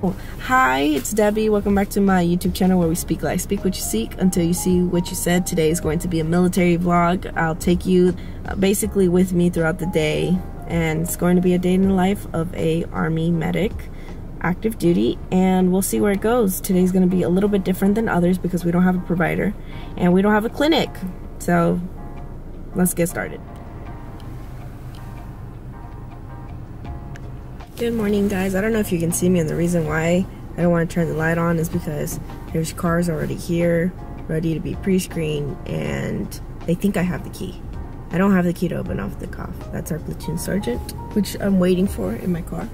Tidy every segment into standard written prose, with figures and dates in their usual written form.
Hi, it's Debbie. Welcome back to my YouTube channel where we speak life. Speak what you seek until you see what you said. Today is going to be a military vlog. I'll take you basically with me throughout the day, and it's going to be a day in the life of a Army medic, active duty, and we'll see where it goes. Today's going to be a little bit different than others because we don't have a provider and we don't have a clinic. So let's get started. Good morning, guys. I don't know if you can see me, and the reason why I don't want to turn the light on is because there's cars already here ready to be pre-screened, and they think I have the key. I don't have the key to open off the cough. That's our platoon sergeant, which I'm waiting for in my car.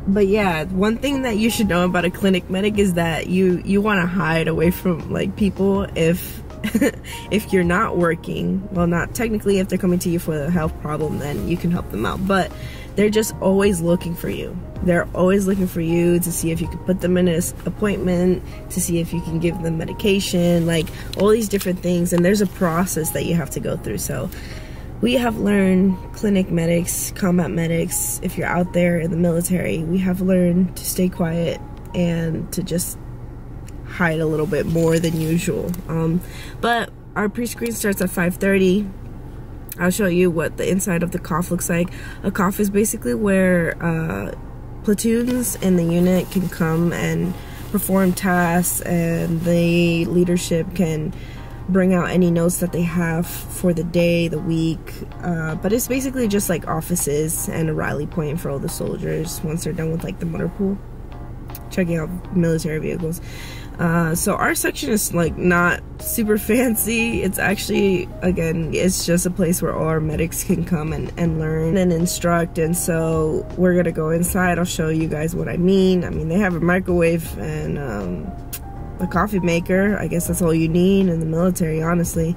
But yeah, one thing that you should know about a clinic medic is that you want to hide away from like people if if you're not working. Well, not technically. If they're coming to you for a health problem, then you can help them out, but they're just always looking for you. They're always looking for you to see if you can put them in an appointment, to see if you can give them medication, like all these different things, and there's a process that you have to go through. So we have learned, clinic medics, combat medics, if you're out there in the military, we have learned to stay quiet and to just hide a little bit more than usual. But our pre-screen starts at 5:30. I'll show you what the inside of the cough looks like. A cough is basically where platoons in the unit can come and perform tasks, and the leadership can bring out any notes that they have for the day, the week, but it's basically just like offices and a rally point for all the soldiers once they're done with like the motor pool, checking out military vehicles. So our section is like not super fancy. It's actually, again, it's just a place where all our medics can come and learn and instruct. And so we're gonna go inside. I'll show you guys what I mean. I mean, they have a microwave and a coffee maker. I guess that's all you need in the military, honestly.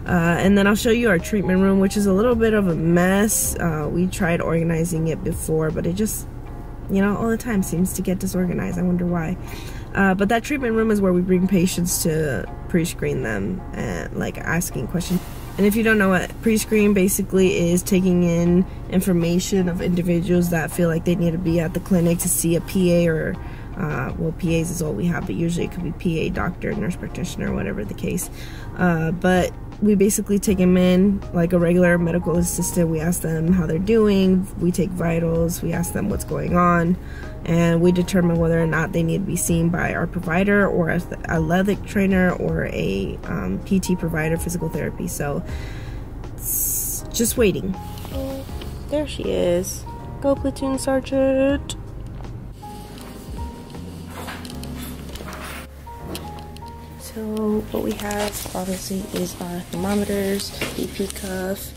And then I'll show you our treatment room, which is a little bit of a mess. We tried organizing it before, but it just, you know, all the time seems to get disorganized. I wonder why. But that treatment room is where we bring patients to pre-screen them and like asking questions. And if you don't know what pre-screen basically is, taking in information of individuals that feel like they need to be at the clinic to see a PA or well, PAs is all we have, but usually it could be PA, doctor, nurse practitioner, whatever the case. But we basically take them in like a regular medical assistant. We ask them how they're doing, we take vitals, we ask them what's going on, and we determine whether or not they need to be seen by our provider or an athletic trainer or a PT provider, physical therapy. So it's just waiting. Oh, there she is. Go platoon sergeant. So what we have obviously is our thermometers, BP cuff,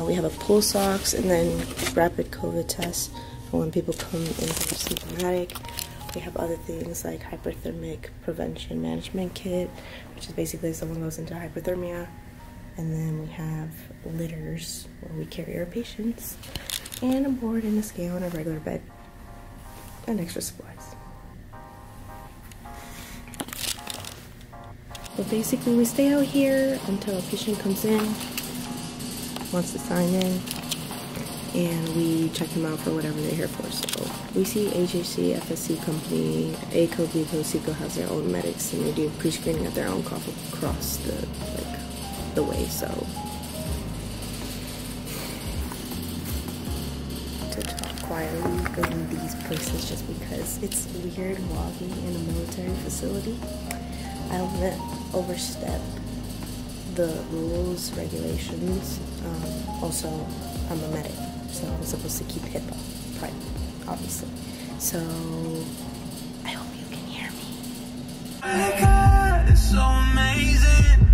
we have a pulse ox, and then rapid COVID test for when people come in symptomatic. We have other things like hyperthermic prevention management kit, which is basically if someone goes into hyperthermia. And then we have litters where we carry our patients, and a board and a scale and a regular bed, and extra supplies. But basically we stay out here until a patient comes in, wants to sign in, and we check them out for whatever they're here for. So we see HHC, FSC company, ACO, BCO, SECO has their own medics, and they do pre-screening at their own cough across the way. So to talk quietly in these places just because it's weird walking in a military facility. I don't want to overstep the rules, regulations. Also, I'm a medic, so I'm supposed to keep HIPAA private, obviously. So, I hope you can hear me. Oh my God, it's so amazing.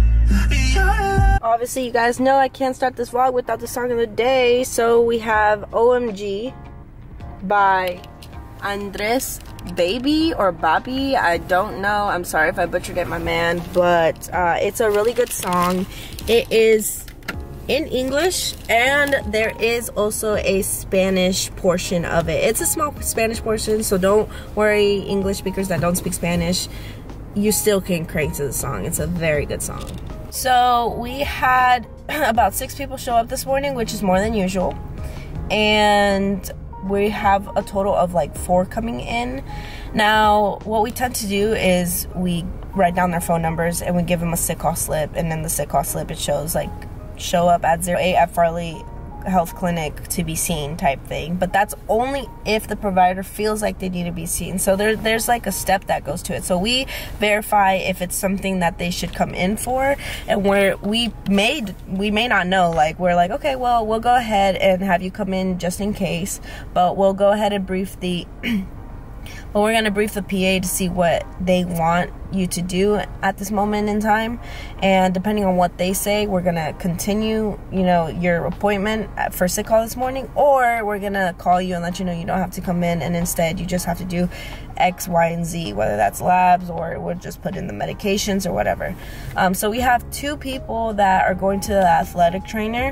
Obviously, you guys know I can't start this vlog without the song of the day, so we have OMG by Andrez Babii or Babii, I don't know. I'm sorry if I butchered it, my man, but it's a really good song. It is in English, and there is also a Spanish portion of it. It's a small Spanish portion, so don't worry, English speakers that don't speak Spanish. You still can crank to the song. It's a very good song. So we had about 6 people show up this morning, which is more than usual, and we have a total of like 4 coming in. Now, what we tend to do is we write down their phone numbers and we give them a sick call slip, and then the sick call slip, it shows like show up at 08 at Farley Health Clinic to be seen type thing. But that's only if the provider feels like they need to be seen. So there's like a step that goes to it. So we verify if it's something that they should come in for, and where we may not know, like we're like, okay, well, we'll go ahead and have you come in just in case, but we'll go ahead and brief the but we're going to brief the PA to see what they want you to do at this moment in time. And depending on what they say, we're going to continue, you know, your appointment for sick call this morning, or we're going to call you and let you know you don't have to come in, and instead you just have to do X, Y, and Z, whether that's labs or we'll just put in the medications or whatever. So we have 2 people that are going to the athletic trainer,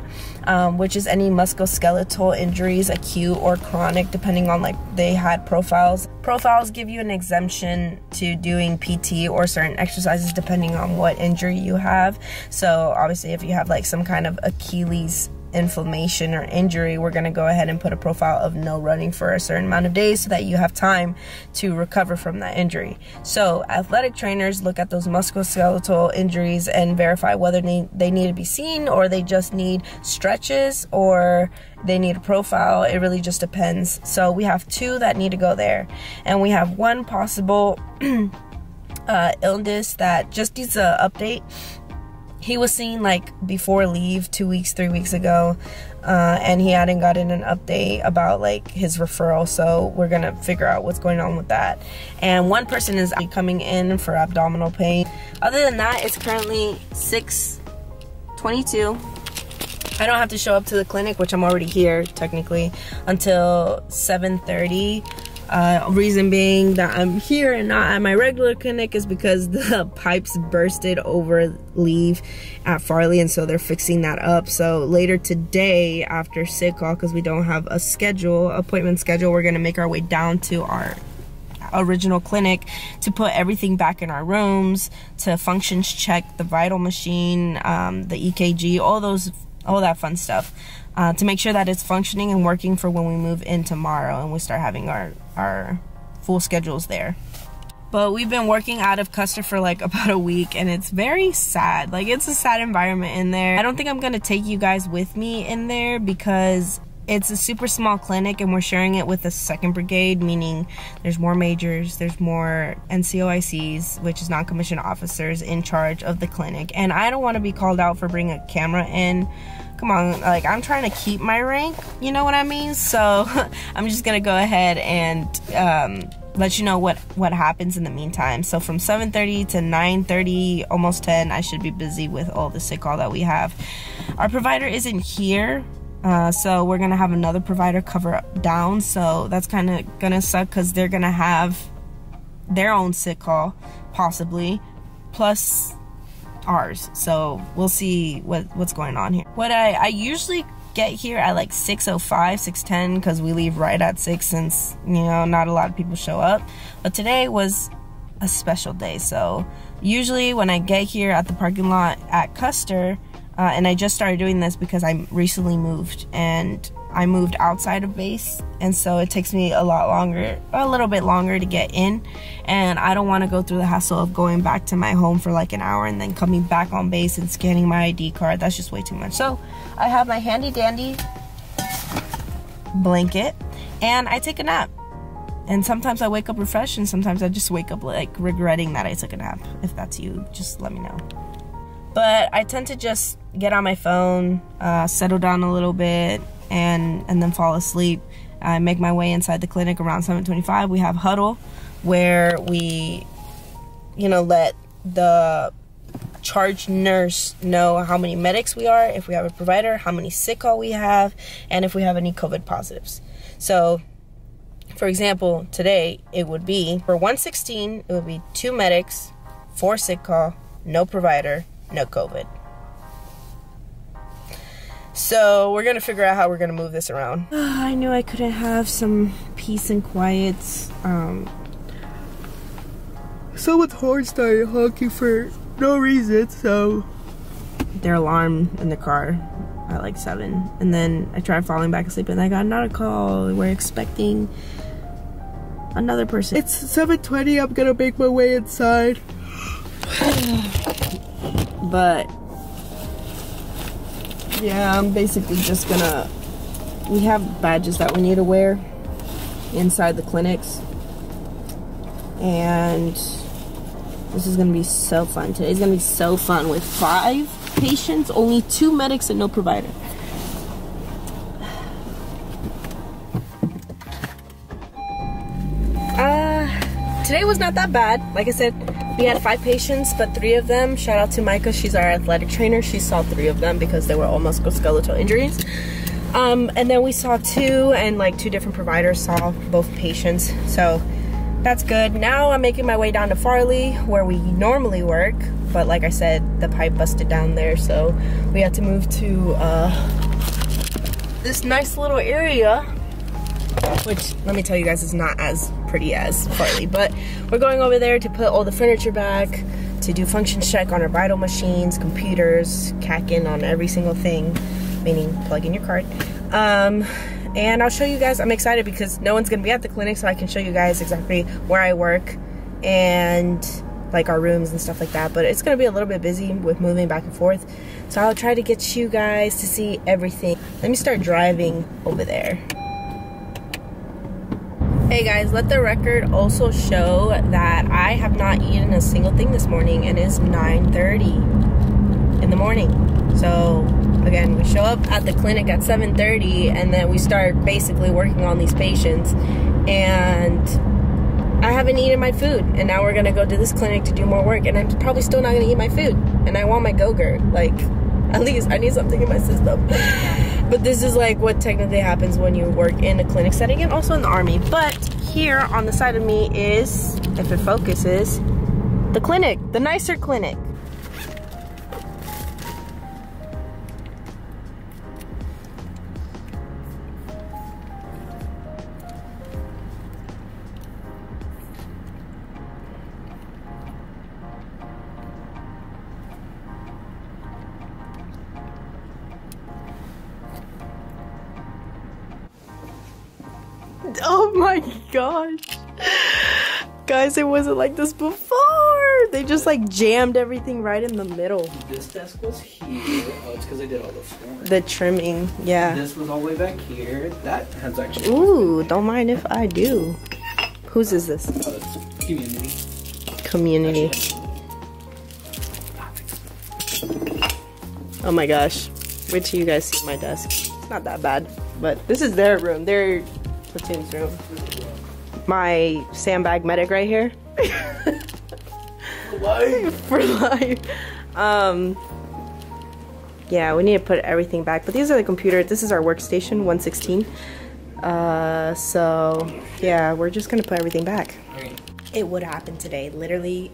which is any musculoskeletal injuries, acute or chronic, depending on like they had profiles. Profiles give you an exemption to doing PT or certain exercises depending on what injury you have. So obviously if you have like some kind of Achilles inflammation or injury, we're going to go ahead and put a profile of no running for a certain amount of days so that you have time to recover from that injury. So athletic trainers look at those musculoskeletal injuries and verify whether they need to be seen, or they just need stretches, or they need a profile. It really just depends. So we have 2 that need to go there, and we have 1 possible illness that just needs an update. He was seen like before leave 2 weeks, 3 weeks ago, and he hadn't gotten an update about like his referral, so we're gonna figure out what's going on with that. And 1 person is coming in for abdominal pain. Other than that, it's currently 6:22. I don't have to show up to the clinic, which I'm already here technically, until 7:30. Reason being that I'm here and not at my regular clinic is because the pipes bursted over leave at Farley, and so they're fixing that up. So later today, after sick call, because we don't have a appointment schedule, we're gonna make our way down to our original clinic to put everything back in our rooms, to functions check the vital machine, the EKG, all that fun stuff, to make sure that it's functioning and working for when we move in tomorrow and we start having our full schedules there. But we've been working out of Custer for like about a week, and it's very sad. Like, it's a sad environment in there. I don't think I'm gonna take you guys with me in there because it's a super small clinic and we're sharing it with the 2nd Brigade, meaning there's more majors, there's more NCOICs, which is non-commissioned officers, in charge of the clinic. And I don't want to be called out for bringing a camera in. Come on, like, I'm trying to keep my rank, you know what I mean? So I'm just gonna go ahead and let you know what happens in the meantime. So from 7:30 to 9:30, almost 10, I should be busy with all the sick call that we have. Our provider isn't here, so we're gonna have another provider cover down, so that's kind of gonna suck because they're gonna have their own sick call possibly, plus ours. So we'll see what's going on here. What I usually get here at like 6:05, 6:10, because we leave right at 6, since, you know, not a lot of people show up. But today was a special day, so usually when I get here at the parking lot at Custer, and I just started doing this because I recently moved, and I moved outside of base, and so it takes me a little bit longer to get in, and I don't want to go through the hassle of going back to my home for like an hour and then coming back on base and scanning my ID card. That's just way too much. So I have my handy dandy blanket and I take a nap, and sometimes I wake up refreshed and sometimes I just wake up like regretting that I took a nap. If that's you, just let me know. But I tend to just get on my phone, settle down a little bit, and then fall asleep. I make my way inside the clinic around 7:25. We have huddle where we, you know, let the charge nurse know how many medics we are, if we have a provider, how many sick call we have, and if we have any COVID positives. So, for example, today it would be, for 116, it would be 2 medics, 4 sick call, no provider, no COVID. So we're gonna figure out how we're gonna move this around. I knew I couldn't have some peace and quiet. Someone's horn started honking for no reason, so their alarm in the car at like 7, and then I tried falling back asleep and I got another call. We're expecting another person. It's 7:20. I'm gonna make my way inside. But yeah, I'm basically just gonna, we have badges that we need to wear inside the clinics, and this is gonna be so fun. Today's gonna be so fun with 5 patients, only 2 medics and no provider. Today was not that bad. Like I said, we had 5 patients, but 3 of them, shout out to Micah, she's our athletic trainer, she saw 3 of them because they were all musculoskeletal injuries. And then we saw 2, and like 2 different providers saw both patients, so that's good. Now I'm making my way down to Farley, where we normally work, but like I said, the pipe busted down there, so we had to move to this nice little area, which, let me tell you guys, is not as pretty as Farley, but we're going over there to put all the furniture back, to do function check on our vital machines, computers, cack in on every single thing, meaning plug in your card. And I'll show you guys. I'm excited because no one's gonna be at the clinic, so I can show you guys exactly where I work and like our rooms and stuff like that. But it's gonna be a little bit busy with moving back and forth, so I'll try to get you guys to see everything. Let me start driving over there. Hey guys, let the record also show that I have not eaten a single thing this morning, and it's 9:30 in the morning. So again, we show up at the clinic at 7:30, and then we start basically working on these patients, and I haven't eaten my food, and now we're gonna go to this clinic to do more work, and I'm probably still not gonna eat my food, and I want my Go-Gurt. Like, at least I need something in my system. But this is like what technically happens when you work in a clinic setting, and also in the Army. But here on the side of me is, if it focuses, the clinic, the nicer clinic. Oh my gosh. Guys, it wasn't like this before. They just like jammed everything right in the middle. This desk was here. Oh, it's because I did all the flooring. The trimming, yeah. This was all the way back here. That has actually... Ooh, don't mind if I do. Whose is this? Community. Community. Oh my gosh. Wait till you guys see my desk. It's not that bad, but this is their room. Their platoon's room. My sandbag medic right here. For life. For life. Yeah, we need to put everything back. But these are the computers. This is our workstation, 116. So yeah, we're just gonna put everything back. It would happen today. Literally,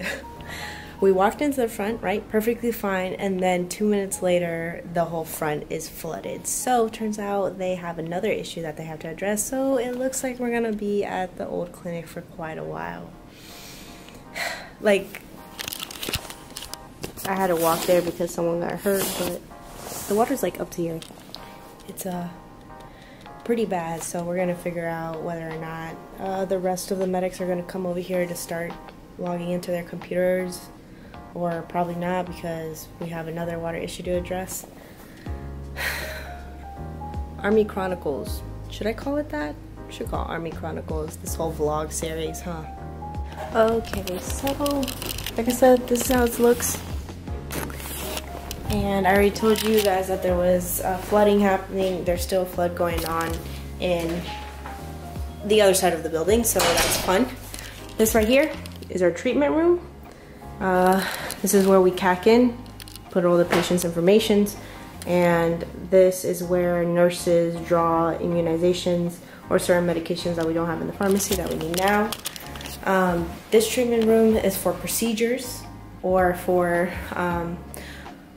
we walked into the front, right? Perfectly fine. And then 2 minutes later, the whole front is flooded. So turns out they have another issue that they have to address. So it looks like we're gonna be at the old clinic for quite a while. Like, I had to walk there because someone got hurt, but the water's like up to here. It's pretty bad, so we're gonna figure out whether or not the rest of the medics are gonna come over here to start logging into their computers, or probably not because we have another water issue to address. Army Chronicles. Should I call it that? Should call Army Chronicles this whole vlog series, huh? Okay, so like I said, this is how it looks. And I already told you guys that there was flooding happening. There's still a flood going on in the other side of the building, so that's fun. This right here is our treatment room. This is where we cack in, put all the patient's informations, and this is where nurses draw immunizations or certain medications that we don't have in the pharmacy that we need now. This treatment room is for procedures or for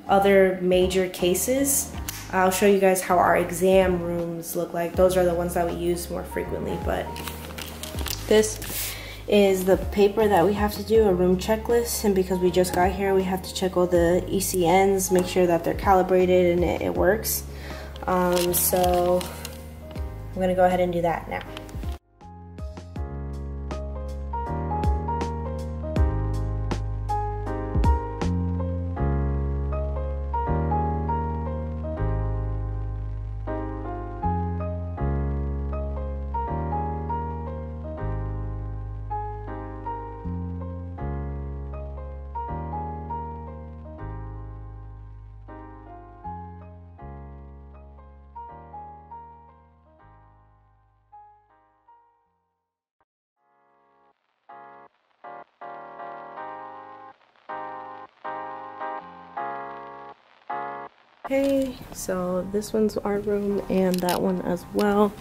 other major cases. I'll show you guys how our exam rooms look like. Those are the ones that we use more frequently, but this is the paper that we have to do, a room checklist, and because we just got here, we have to check all the ECNs, make sure that they're calibrated and it works. So I'm gonna go ahead and do that now. Okay, so this one's our room and that one as well.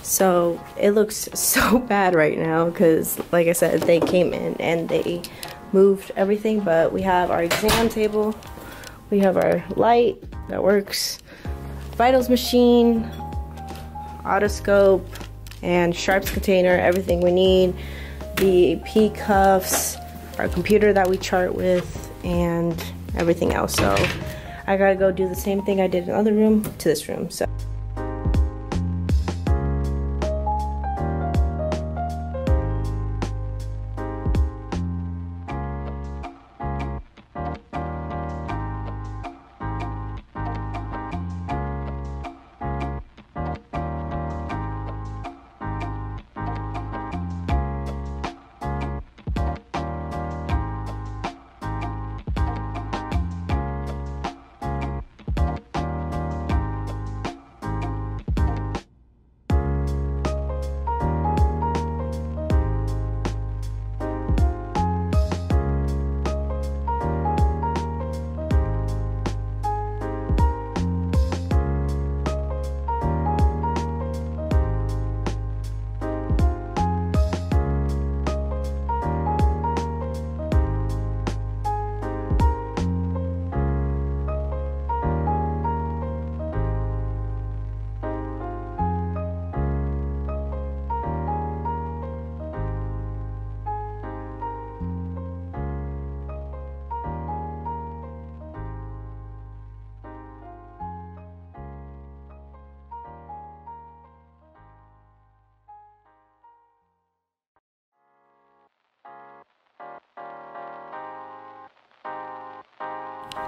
So it looks so bad right now because, like I said, they came in and they moved everything, but we have our exam table, we have our light that works, vitals machine, otoscope, and sharps container, everything we need, the P cuffs, our computer that we chart with, and everything else. So I gotta go do the same thing I did in the other room to this room. So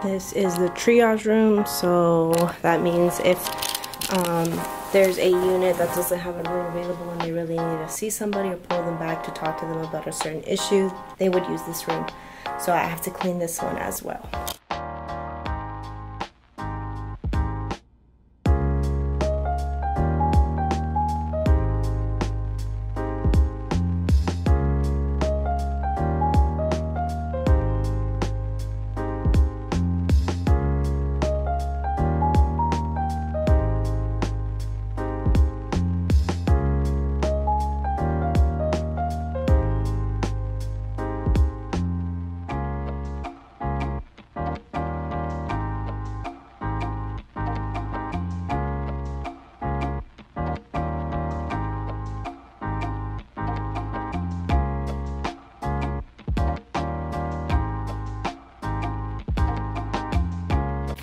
this is the triage room, so that means if there's a unit that doesn't have a room available and they really need to see somebody or pull them back to talk to them about a certain issue, they would use this room. So I have to clean this one as well.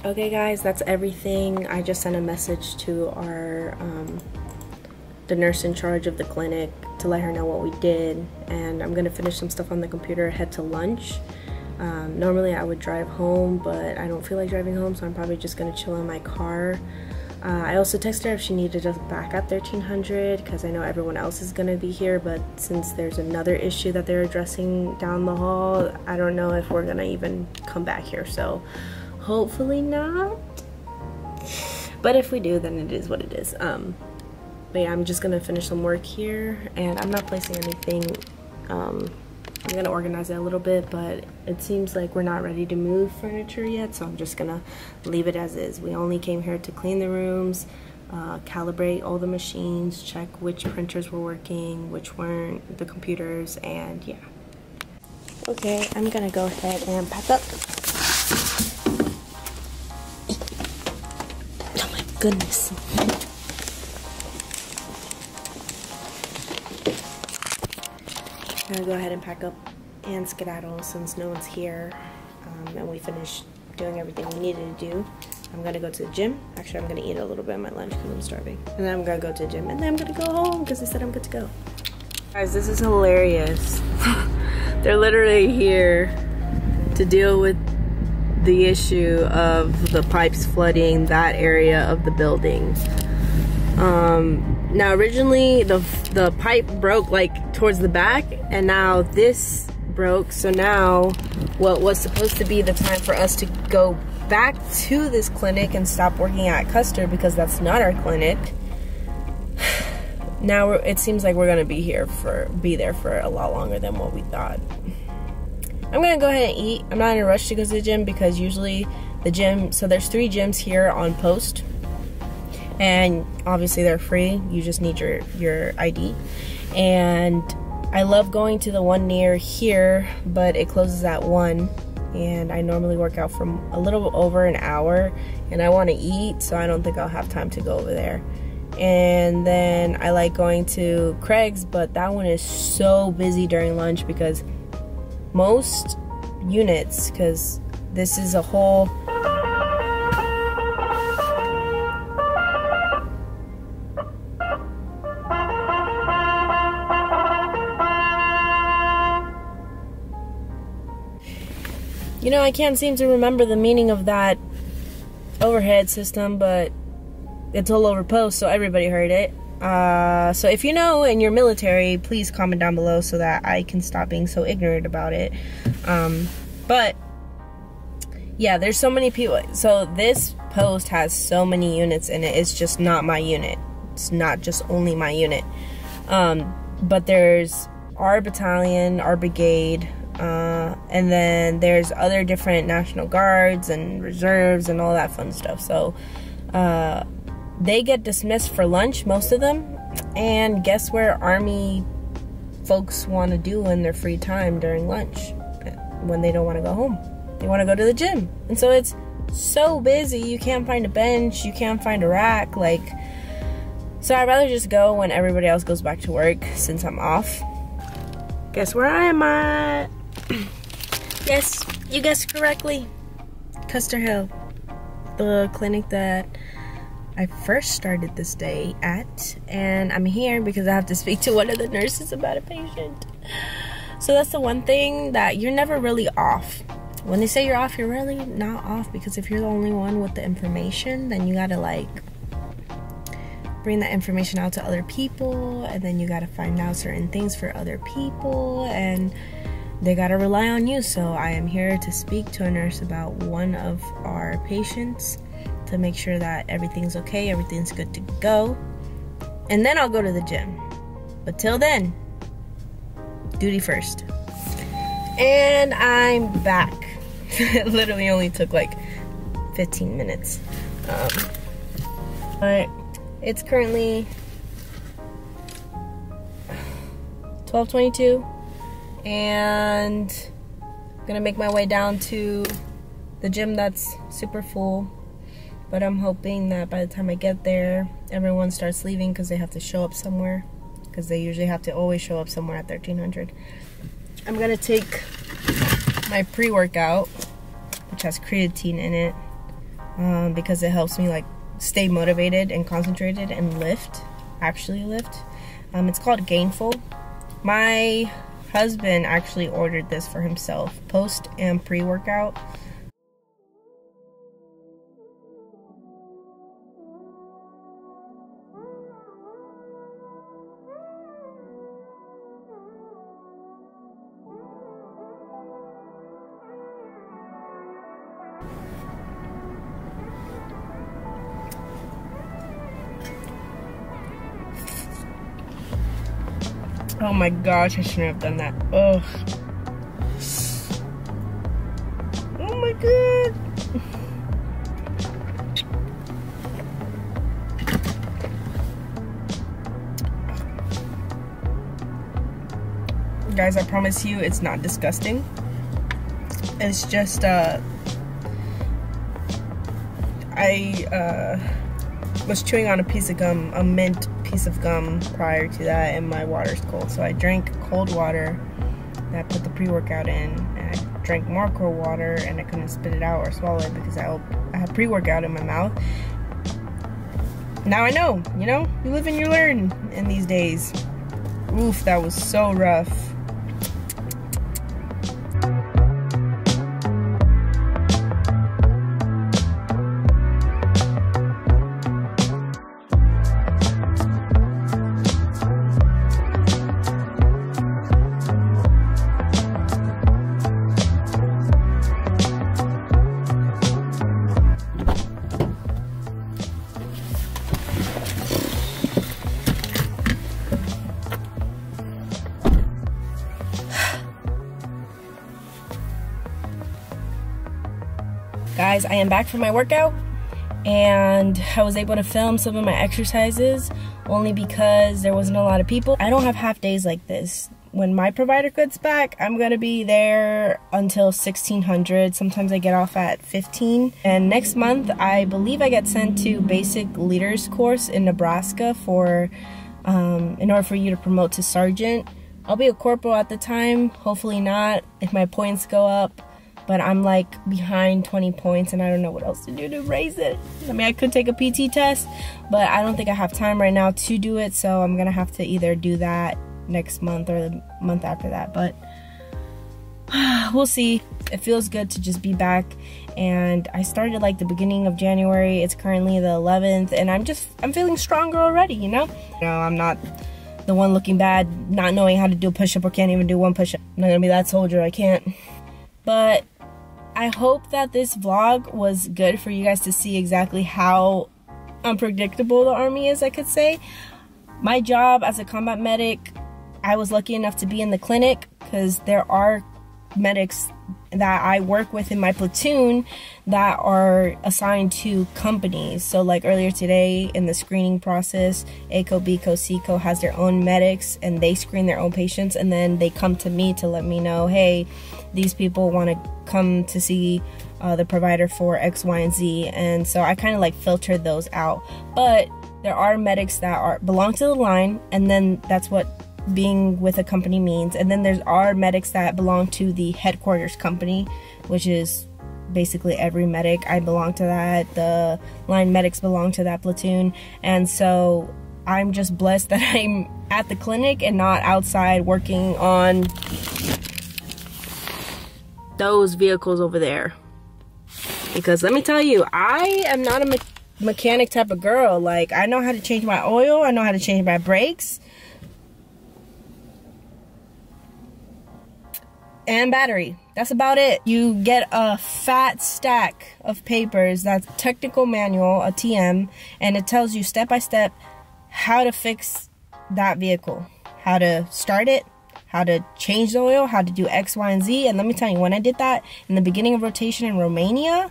Okay guys, that's everything. I just sent a message to our the nurse in charge of the clinic to let her know what we did, and I'm gonna finish some stuff on the computer, head to lunch. Normally I would drive home, but I don't feel like driving home, so I'm probably just gonna chill in my car. I also texted her if she needed us back at 1300 because I know everyone else is gonna be here, but since there's another issue that they're addressing down the hall, I don't know if we're gonna even come back here, so hopefully not. But if we do, then it is what it is. But yeah, I'm just gonna finish some work here, and I'm not placing anything. I'm gonna organize it a little bit, but it seems like we're not ready to move furniture yet, so I'm just gonna leave it as is. We only came here to clean the rooms, calibrate all the machines, check which printers were working, which weren't, the computers, and yeah. Okay, I'm gonna go ahead and pack up. Oh my goodness. I'm gonna go ahead and pack up and skedaddle since no one's here, and we finished doing everything we needed to do. I'm gonna go to the gym. Actually, I'm gonna eat a little bit of my lunch because I'm starving. And then I'm gonna go to the gym, and then I'm gonna go home because I said I'm good to go. Guys, this is hilarious. They're literally here to deal with the issue of the pipes flooding that area of the building. Now originally the pipe broke like towards the back, and now this broke. So now what was supposed to be the time for us to go back to this clinic and stop working at Custer, because that's not our clinic, now it seems like we're gonna be there for a lot longer than what we thought. I'm gonna go ahead and eat. I'm not in a rush to go to the gym because usually the gym, so there's 3 gyms here on post, and obviously they're free. You just need your ID. And I love going to the one near here, but it closes at 1, and I normally work out from a little over an hour, and I want to eat, so I don't think I'll have time to go over there. And then I like going to Craig's, but that one is so busy during lunch because most units, because this is a whole you know, I can't seem to remember the meaning of that overhead system, but it's all over post, so everybody heard it. So if you know and you're military, please comment down below so that I can stop being so ignorant about it. But yeah, there's so many people. So this post has so many units in it. It's just not my unit. It's not just only my unit. But there's our battalion, our brigade, and then there's other different National Guards and reserves and all that fun stuff. So they get dismissed for lunch, most of them. And guess where Army folks want to do in their free time during lunch when they don't want to go home? They want to go to the gym. And so it's so busy, you can't find a bench, you can't find a rack, like, so I'd rather just go when everybody else goes back to work since I'm off. Guess where I am at? Yes, you guessed correctly. Custer Hill, the clinic that I first started this day at, and I'm here because I have to speak to one of the nurses about a patient. So that's the one thing, that you're never really off. When they say you're off, you're really not off, because if you're the only one with the information, then you gotta like bring that information out to other people, and then you gotta find out certain things for other people, and they gotta rely on you. So I am here to speak to a nurse about one of our patients to make sure that everything's okay, everything's good to go, and then I'll go to the gym. But till then, duty first. And I'm back. It literally only took like 15 minutes. But it's currently 12:22, and I'm gonna make my way down to the gym that's super full. But I'm hoping that by the time I get there, everyone starts leaving because they have to show up somewhere, because they usually have to always show up somewhere at 1300. I'm gonna take my pre-workout, which has creatine in it, because it helps me like stay motivated and concentrated and actually lift. It's called Gainful. My husband actually ordered this for himself, post and pre-workout. Oh my gosh, I shouldn't have done that. Ugh. Oh my god. Guys, I promise you it's not disgusting. It's just, I was chewing on a piece of gum, a mint piece of gum prior to that, and my water's cold. So I drank cold water, and I put the pre-workout in, and I drank more cold water, and I couldn't spit it out or swallow it because I have pre-workout in my mouth. Now I know, you know, you live and you learn in these days. Oof, that was so rough. Guys, I am back from my workout and I was able to film some of my exercises only because there wasn't a lot of people. I don't have half days like this. When my provider gets back, I'm gonna be there until 1600. Sometimes I get off at 15. And next month, I believe I get sent to basic leaders course in Nebraska for, in order for you to promote to sergeant. I'll be a corporal at the time, hopefully not if my points go up. But I'm like behind 20 points and I don't know what else to do to raise it. I mean, I could take a PT test, but I don't think I have time right now to do it. So I'm gonna have to either do that next month or the month after that. But we'll see. It feels good to just be back. And I started like the beginning of January. It's currently the 11th and I'm feeling stronger already, you know? I'm not the one looking bad, not knowing how to do a push-up or can't even do one push-up. I'm not gonna be that soldier, I can't. But I hope that this vlog was good for you guys to see exactly how unpredictable the Army is, I could say. My job as a combat medic, I was lucky enough to be in the clinic because there are medics that I work with in my platoon that are assigned to companies. So like earlier today in the screening process, ACO, BCO, CCO has their own medics and they screen their own patients and then they come to me to let me know, hey, these people want to come to see the provider for X, Y, and Z. And so I kind of like filtered those out. But there are medics that belong to the line, and then that's what being with a company means. And then there's our medics that belong to the headquarters company, which is basically every medic. I belong to that. The line medics belong to that platoon. And so I'm just blessed that I'm at the clinic and not outside working on those vehicles over there. Because let me tell you, I am not a mechanic type of girl. Like, I know how to change my oil, I know how to change my brakes and battery. That's about it. You get a fat stack of papers that's technical manual, a TM, and it tells you step by step how to fix that vehicle, how to start it, how to change the oil, how to do X, Y, and Z. And let me tell you, when I did that in the beginning of rotation in Romania,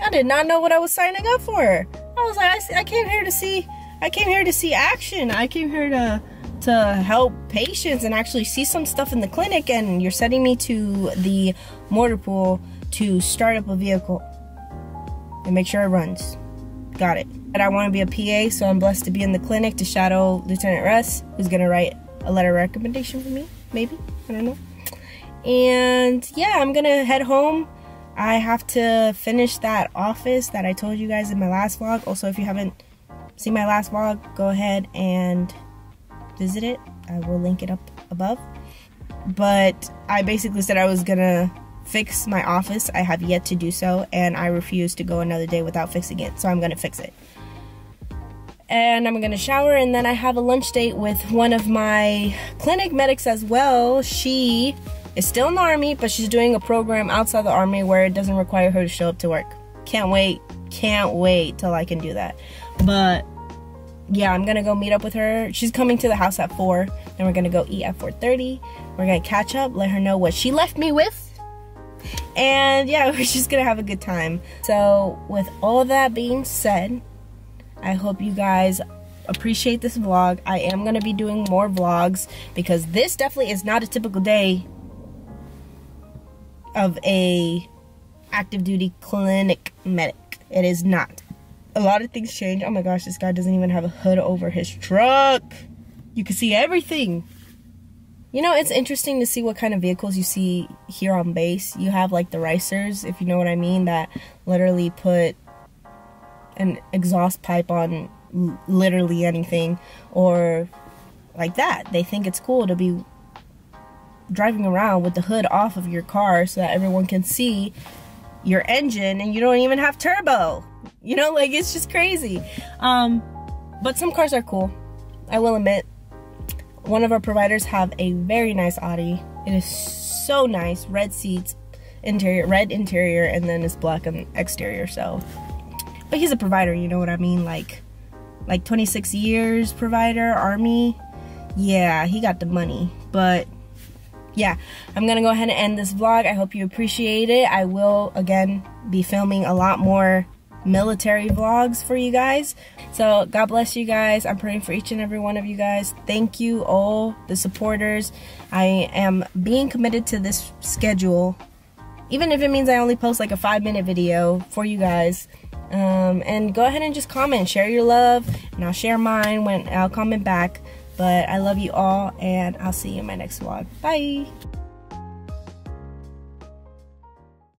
I did not know what I was signing up for. I was like, I came here to see action. I came here to help patients and actually see some stuff in the clinic, and you're sending me to the motor pool to start up a vehicle and make sure it runs. Got it. And I want to be a PA, so I'm blessed to be in the clinic to shadow Lieutenant Russ, who's gonna write a letter of recommendation for me, maybe, I don't know. And yeah, I'm gonna head home. I have to finish that office that I told you guys in my last vlog. Also, if you haven't seen my last vlog, go ahead and visit it. I will link it up above. But I basically said I was gonna fix my office. I have yet to do so, and I refuse to go another day without fixing it, so I'm gonna fix it. And I'm gonna shower, and then I have a lunch date with one of my clinic medics as well. She is still in the Army, but she's doing a program outside the Army where it doesn't require her to show up to work. Can't wait till I can do that. But yeah, I'm gonna go meet up with her. She's coming to the house at 4, then we're gonna go eat at 4:30. We're gonna catch up, let her know what she left me with, and yeah, we're just gonna have a good time. So with all that being said, I hope you guys appreciate this vlog. I am gonna be doing more vlogs because this definitely is not a typical day of a active duty clinic medic. It is not. A lot of things change. Oh my gosh, this guy doesn't even have a hood over his truck. You can see everything. You know, it's interesting to see what kind of vehicles you see here on base. You have like the ricers, if you know what I mean, that literally put an exhaust pipe on literally anything, or like that. They think it's cool to be driving around with the hood off of your car so that everyone can see your engine and you don't even have turbo. You know, like, it's just crazy. But some cars are cool, I will admit. One of our providers have a very nice Audi. It is so nice. Red seats, interior, red interior, and then it's black on exterior. So, but he's a provider, you know what I mean? Like 26 years provider, Army. Yeah, he got the money. But yeah, I'm gonna go ahead and end this vlog. I hope you appreciate it. I will again be filming a lot more military vlogs for you guys. So God bless you guys. I'm praying for each and every one of you guys. Thank you all the supporters. I am being committed to this schedule, even if it means I only post like a 5-minute video for you guys. And go ahead and just comment, share your love, and I'll share mine when I'll comment back. But I love you all, and I'll see you in my next vlog. Bye.